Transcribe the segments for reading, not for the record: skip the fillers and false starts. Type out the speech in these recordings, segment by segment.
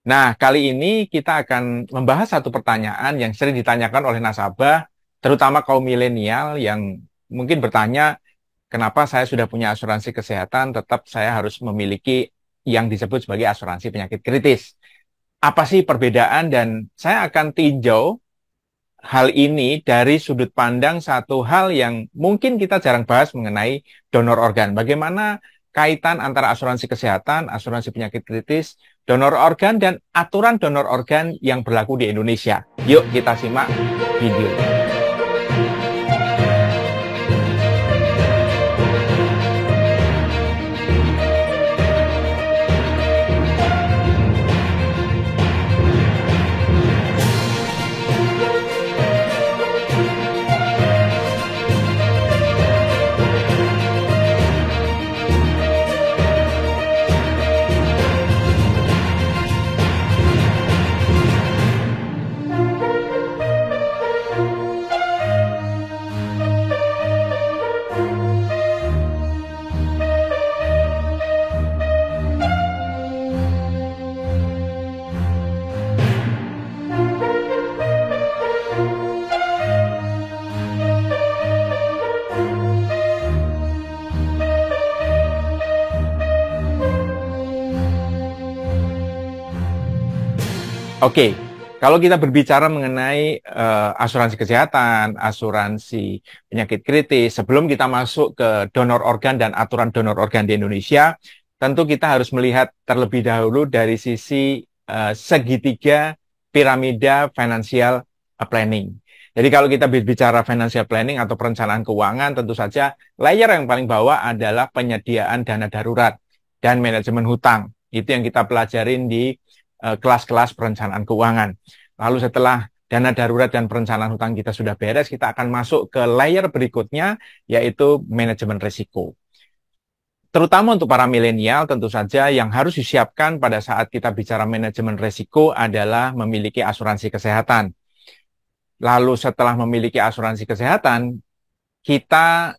Nah, kali ini kita akan membahas satu pertanyaan yang sering ditanyakan oleh nasabah, terutama kaum milenial yang mungkin bertanya, kenapa saya sudah punya asuransi kesehatan, tetap saya harus memiliki yang disebut sebagai asuransi penyakit kritis. Apa sih perbedaan? Dan saya akan tinjau hal ini dari sudut pandang satu hal yang mungkin kita jarang bahas mengenai donor organ. Bagaimana kaitan antara asuransi kesehatan, asuransi penyakit kritis, donor organ, dan aturan donor organ yang berlaku di Indonesia. Yuk kita simak videonya. Oke, kalau kita berbicara mengenai asuransi kesehatan, asuransi penyakit kritis, sebelum kita masuk ke donor organ dan aturan donor organ di Indonesia, tentu kita harus melihat terlebih dahulu dari sisi segitiga piramida financial planning. Jadi kalau kita berbicara financial planning atau perencanaan keuangan, tentu saja layer yang paling bawah adalah penyediaan dana darurat dan manajemen hutang. Itu yang kita pelajarin di kelas-kelas perencanaan keuangan. Lalu setelah dana darurat dan perencanaan hutang kita sudah beres, kita akan masuk ke layer berikutnya, yaitu manajemen risiko. Terutama untuk para milenial, tentu saja yang harus disiapkan pada saat kita bicara manajemen risiko adalah memiliki asuransi kesehatan. Lalu setelah memiliki asuransi kesehatan, kita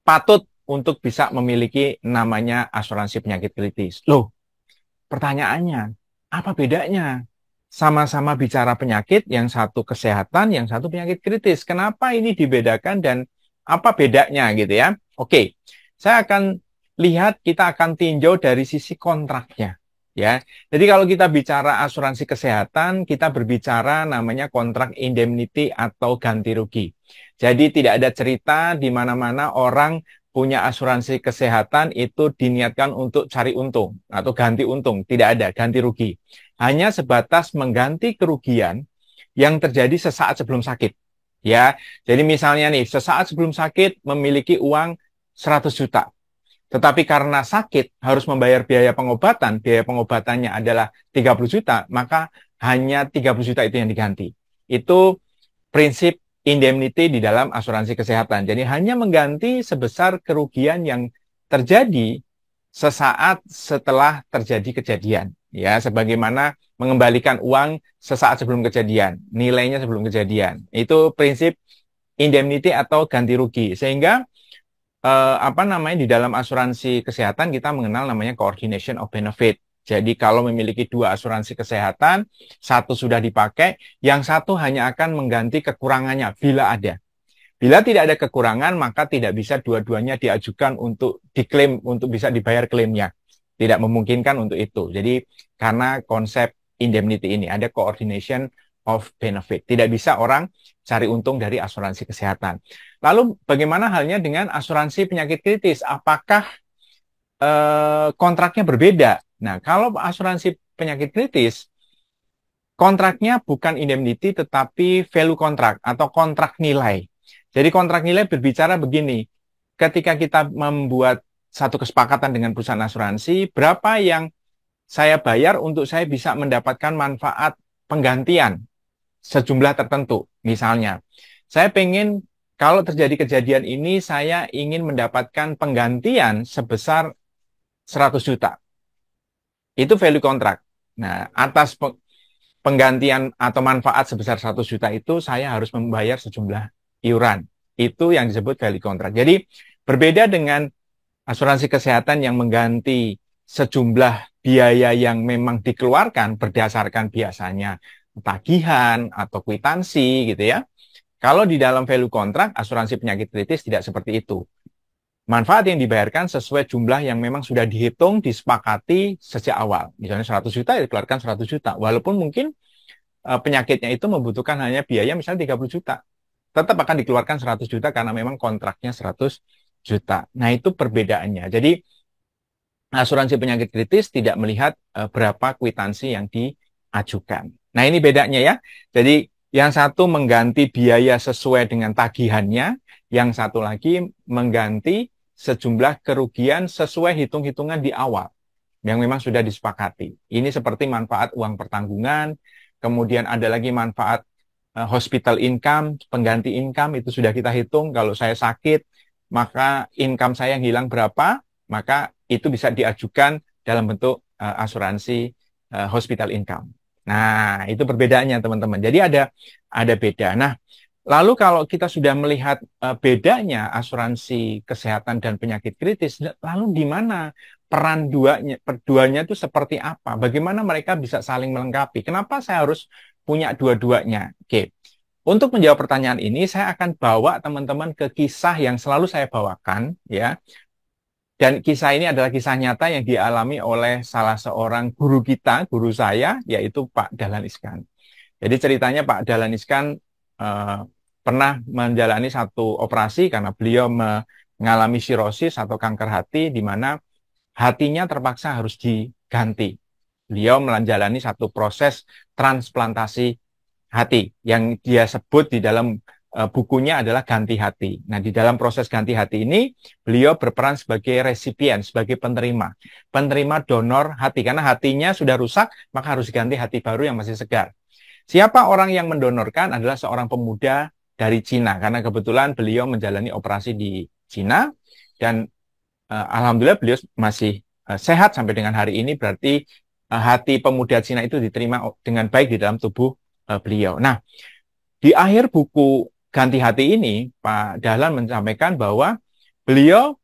patut untuk bisa memiliki namanya asuransi penyakit kritis. Loh, pertanyaannya, apa bedanya? Sama-sama bicara penyakit, yang satu kesehatan, yang satu penyakit kritis. Kenapa ini dibedakan dan apa bedanya gitu ya? Oke, saya akan lihat, kita akan tinjau dari sisi kontraknya. Ya, jadi kalau kita bicara asuransi kesehatan, kita berbicara namanya kontrak indemnity atau ganti rugi. Jadi tidak ada cerita di mana-mana orang punya asuransi kesehatan itu diniatkan untuk cari untung atau ganti untung. Tidak ada, ganti rugi. Hanya sebatas mengganti kerugian yang terjadi sesaat sebelum sakit. Ya, jadi misalnya nih, sesaat sebelum sakit memiliki uang 100 juta. Tetapi karena sakit harus membayar biaya pengobatannya adalah 30 juta, maka hanya 30 juta itu yang diganti. Itu prinsip indemnity di dalam asuransi kesehatan. Jadi hanya mengganti sebesar kerugian yang terjadi sesaat setelah terjadi kejadian. Ya, sebagaimana mengembalikan uang sesaat sebelum kejadian, nilainya sebelum kejadian. Itu prinsip indemnity atau ganti rugi. Sehingga di dalam asuransi kesehatan kita mengenal namanya coordination of benefit. Jadi kalau memiliki dua asuransi kesehatan, satu sudah dipakai, yang satu hanya akan mengganti kekurangannya bila ada. Bila tidak ada kekurangan, maka tidak bisa dua-duanya diajukan untuk diklaim, untuk bisa dibayar klaimnya. Tidak memungkinkan untuk itu. Jadi karena konsep indemnity ini, ada coordination of benefit. Tidak bisa orang cari untung dari asuransi kesehatan. Lalu bagaimana halnya dengan asuransi penyakit kritis? Apakah kontraknya berbeda? Nah, kalau asuransi penyakit kritis, kontraknya bukan indemnity tetapi value kontrak atau kontrak nilai. Jadi kontrak nilai berbicara begini, ketika kita membuat satu kesepakatan dengan perusahaan asuransi, berapa yang saya bayar untuk saya bisa mendapatkan manfaat penggantian sejumlah tertentu. Misalnya, saya pengen kalau terjadi kejadian ini, saya ingin mendapatkan penggantian sebesar 100 juta. Itu value kontrak. Nah, atas penggantian atau manfaat sebesar 100 juta itu, saya harus membayar sejumlah iuran. Itu yang disebut value kontrak. Jadi, berbeda dengan asuransi kesehatan yang mengganti sejumlah biaya yang memang dikeluarkan berdasarkan biasanya tagihan atau kwitansi gitu ya. Kalau di dalam value kontrak, asuransi penyakit kritis tidak seperti itu. Manfaat yang dibayarkan sesuai jumlah yang memang sudah dihitung, disepakati sejak awal. Misalnya 100 juta, ya dikeluarkan 100 juta. Walaupun mungkin penyakitnya itu membutuhkan hanya biaya misalnya 30 juta. Tetap akan dikeluarkan 100 juta karena memang kontraknya 100 juta. Nah, itu perbedaannya. Jadi, asuransi penyakit kritis tidak melihat berapa kwitansi yang diajukan. Nah, ini bedanya ya. Jadi, yang satu mengganti biaya sesuai dengan tagihannya, yang satu lagi mengganti sejumlah kerugian sesuai hitung-hitungan di awal yang memang sudah disepakati. Ini seperti manfaat uang pertanggungan, kemudian ada lagi manfaat hospital income, pengganti income itu sudah kita hitung. Kalau saya sakit, maka income saya yang hilang berapa, maka itu bisa diajukan dalam bentuk asuransi hospital income. Nah, itu perbedaannya teman-teman. Jadi ada beda. Nah, lalu kalau kita sudah melihat bedanya asuransi kesehatan dan penyakit kritis, lalu di mana peran duanya itu seperti apa? Bagaimana mereka bisa saling melengkapi? Kenapa saya harus punya dua-duanya? Oke. Untuk menjawab pertanyaan ini, saya akan bawa teman-teman ke kisah yang selalu saya bawakan, ya. Dan kisah ini adalah kisah nyata yang dialami oleh salah seorang guru kita, guru saya, yaitu Pak Dahlan Iskan. Jadi ceritanya Pak Dahlan Iskan pernah menjalani satu operasi karena beliau mengalami sirosis atau kanker hati, di mana hatinya terpaksa harus diganti. Beliau menjalani satu proses transplantasi hati yang dia sebut di dalam bukunya adalah ganti hati. Nah, di dalam proses ganti hati ini, beliau berperan sebagai resipien, sebagai penerima donor hati. Karena hatinya sudah rusak, maka harus diganti hati baru yang masih segar. Siapa orang yang mendonorkan adalah seorang pemuda dari Cina, karena kebetulan beliau menjalani operasi di Cina, dan alhamdulillah beliau masih sehat sampai dengan hari ini, berarti hati pemuda Cina itu diterima dengan baik di dalam tubuh beliau. Nah, di akhir buku Ganti Hati ini, Pak Dahlan menyampaikan bahwa beliau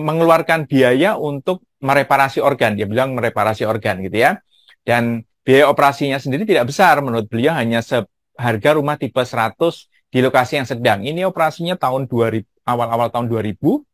mengeluarkan biaya untuk mereparasi organ. Dia bilang mereparasi organ gitu ya. Dan biaya operasinya sendiri tidak besar. Menurut beliau hanya seharga rumah tipe 100 di lokasi yang sedang. Ini operasinya tahun 2000, awal-awal tahun 2000.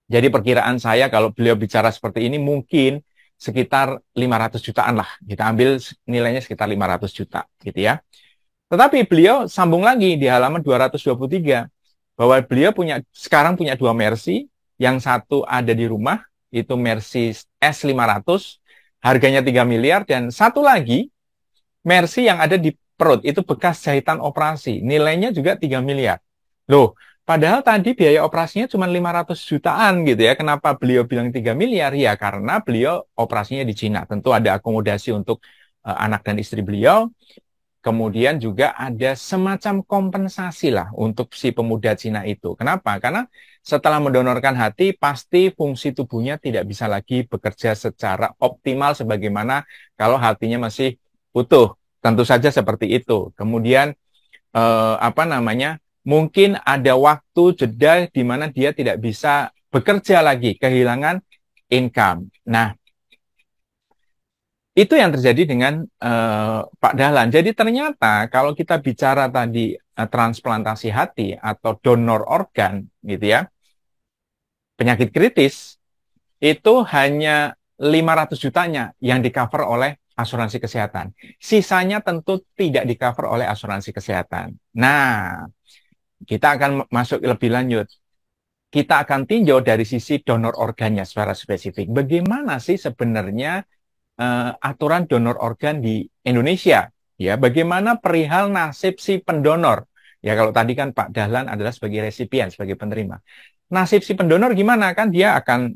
Jadi perkiraan saya kalau beliau bicara seperti ini mungkin sekitar 500 jutaan lah. Kita ambil nilainya sekitar 500 juta gitu ya. Tetapi beliau sambung lagi di halaman 223 bahwa beliau sekarang punya dua Mercy, yang satu ada di rumah, itu Mercy S500, harganya 3 miliar, dan satu lagi Mercy yang ada di perut, itu bekas jahitan operasi, nilainya juga 3 miliar. Loh, padahal tadi biaya operasinya cuma 500 jutaan gitu ya. Kenapa beliau bilang 3 miliar? Ya karena beliau operasinya di Cina. Tentu ada akomodasi untuk anak dan istri beliau. Kemudian juga ada semacam kompensasi lah untuk si pemuda Cina itu. Kenapa? Karena setelah mendonorkan hati, pasti fungsi tubuhnya tidak bisa lagi bekerja secara optimal sebagaimana kalau hatinya masih utuh. Tentu saja seperti itu. Kemudian, mungkin ada waktu jeda di mana dia tidak bisa bekerja lagi, kehilangan income. Nah, itu yang terjadi dengan Pak Dahlan. Jadi ternyata kalau kita bicara tadi transplantasi hati atau donor organ gitu ya, penyakit kritis, itu hanya 500 jutanya yang di-cover oleh asuransi kesehatan. Sisanya tentu tidak di-cover oleh asuransi kesehatan. Nah, kita akan masuk lebih lanjut. Kita akan tinjau dari sisi donor organnya secara spesifik. Bagaimana sih sebenarnya aturan donor organ di Indonesia? Ya, bagaimana perihal nasib si pendonor? Ya, kalau tadi kan Pak Dahlan adalah sebagai resipien, sebagai penerima. Nasib si pendonor gimana? Kan dia akan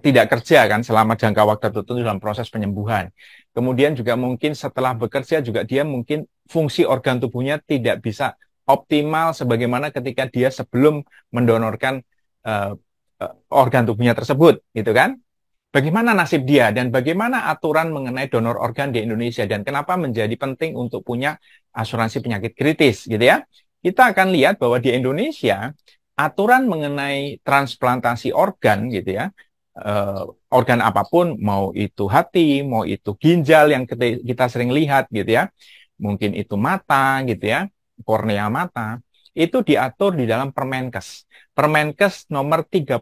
tidak kerja kan selama jangka waktu tertentu dalam proses penyembuhan. Kemudian juga mungkin setelah bekerja juga dia mungkin fungsi organ tubuhnya tidak bisa optimal sebagaimana ketika dia sebelum mendonorkan organ tubuhnya tersebut, gitu kan? Bagaimana nasib dia dan bagaimana aturan mengenai donor organ di Indonesia dan kenapa menjadi penting untuk punya asuransi penyakit kritis gitu ya. Kita akan lihat bahwa di Indonesia aturan mengenai transplantasi organ gitu ya, organ apapun, mau itu hati, mau itu ginjal yang kita sering lihat gitu ya, mungkin itu mata gitu ya, kornea mata, itu diatur di dalam Permenkes. Permenkes nomor 38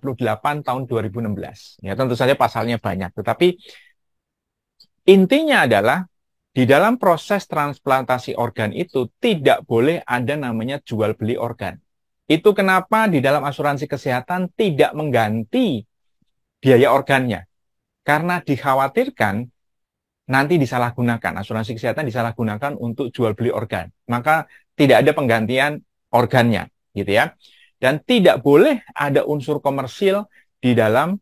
tahun 2016. Ya, tentu saja pasalnya banyak, tetapi intinya adalah di dalam proses transplantasi organ itu tidak boleh ada namanya jual beli organ. Itu kenapa di dalam asuransi kesehatan tidak mengganti biaya organnya. Karena dikhawatirkan nanti disalahgunakan, asuransi kesehatan disalahgunakan untuk jual beli organ. Maka tidak ada penggantian organnya, gitu ya. Dan tidak boleh ada unsur komersil di dalam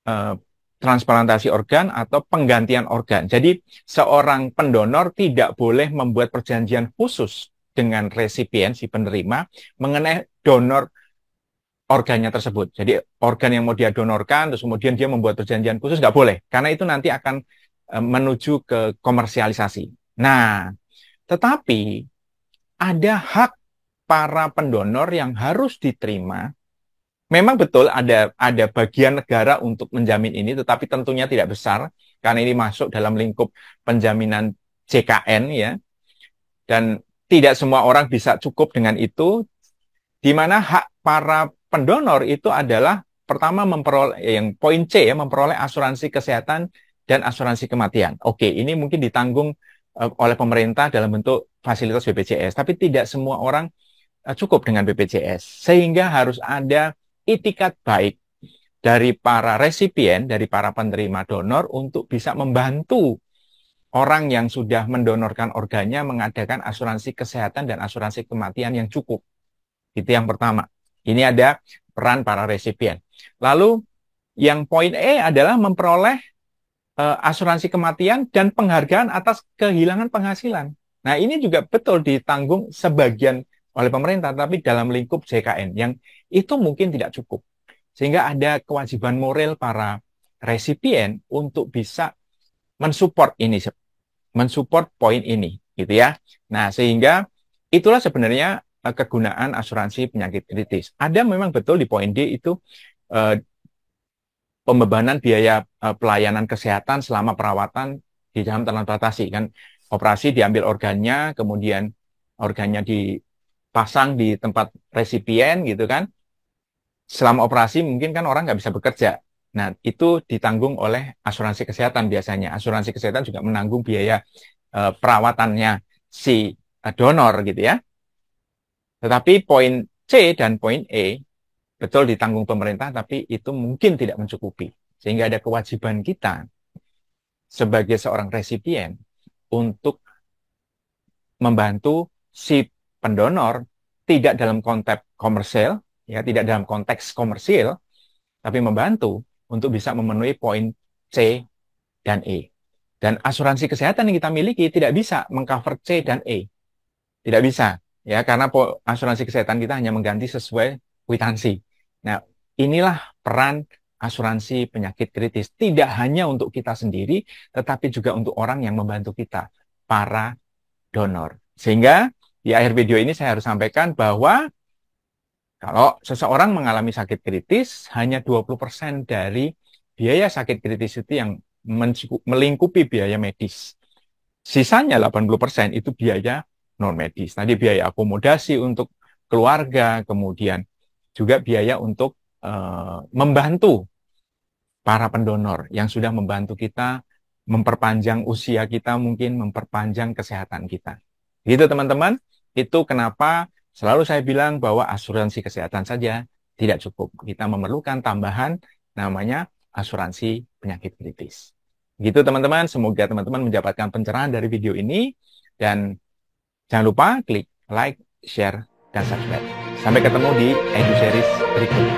eh, transplantasi organ atau penggantian organ. Jadi seorang pendonor tidak boleh membuat perjanjian khusus dengan resipien, si penerima, mengenai donor organnya tersebut. Jadi organ yang mau dia donorkan, terus kemudian dia membuat perjanjian khusus, nggak boleh. Karena itu nanti akan menuju ke komersialisasi. Nah, tetapi ada hak para pendonor yang harus diterima. Memang betul ada bagian negara untuk menjamin ini, tetapi tentunya tidak besar karena ini masuk dalam lingkup penjaminan JKN ya. Dan tidak semua orang bisa cukup dengan itu, di mana hak para pendonor itu adalah pertama memperoleh yang poin C ya, memperoleh asuransi kesehatan dan asuransi kematian. Oke, ini mungkin ditanggung oleh pemerintah dalam bentuk fasilitas BPJS, tapi tidak semua orang cukup dengan BPJS. Sehingga harus ada itikat baik dari para resipien, dari para penerima donor untuk bisa membantu orang yang sudah mendonorkan organnya mengadakan asuransi kesehatan dan asuransi kematian yang cukup. Itu yang pertama. Ini ada peran para resipien. Lalu yang poin E adalah memperoleh asuransi kematian dan penghargaan atas kehilangan penghasilan. Nah, ini juga betul ditanggung sebagian oleh pemerintah, tapi dalam lingkup JKN, yang itu mungkin tidak cukup. Sehingga ada kewajiban moral para resipien untuk bisa mensupport ini, mensupport poin ini, gitu ya. Nah, sehingga itulah sebenarnya kegunaan asuransi penyakit kritis. Ada memang betul di poin D itu pembebanan biaya pelayanan kesehatan selama perawatan di dalam transplantasi kan, operasi diambil organnya, kemudian organnya dipasang di tempat resipien gitu kan. Selama operasi mungkin kan orang nggak bisa bekerja. Nah, itu ditanggung oleh asuransi kesehatan biasanya. Asuransi kesehatan juga menanggung biaya perawatannya si donor gitu ya. Tetapi poin C dan poin E betul ditanggung pemerintah, tapi itu mungkin tidak mencukupi. Sehingga ada kewajiban kita sebagai seorang resipien untuk membantu si pendonor tidak dalam konteks komersil, ya tidak dalam konteks komersil, tapi membantu untuk bisa memenuhi poin C dan E. Dan asuransi kesehatan yang kita miliki tidak bisa mengcover C dan E. Tidak bisa, ya karena asuransi kesehatan kita hanya mengganti sesuai kwitansi. Nah, inilah peran asuransi penyakit kritis. Tidak hanya untuk kita sendiri, tetapi juga untuk orang yang membantu kita, para donor. Sehingga di akhir video ini saya harus sampaikan bahwa kalau seseorang mengalami sakit kritis, hanya 20% dari biaya sakit kritis itu yang melingkupi biaya medis. Sisanya 80% itu biaya non-medis. Tadi biaya akomodasi untuk keluarga, kemudian juga biaya untuk membantu para pendonor yang sudah membantu kita memperpanjang usia kita, mungkin memperpanjang kesehatan kita. Gitu teman-teman, itu kenapa selalu saya bilang bahwa asuransi kesehatan saja tidak cukup. Kita memerlukan tambahan namanya asuransi penyakit kritis. Gitu teman-teman, semoga teman-teman mendapatkan pencerahan dari video ini. Dan jangan lupa klik like, share, dan subscribe. Sampai ketemu di EduSeries berikutnya.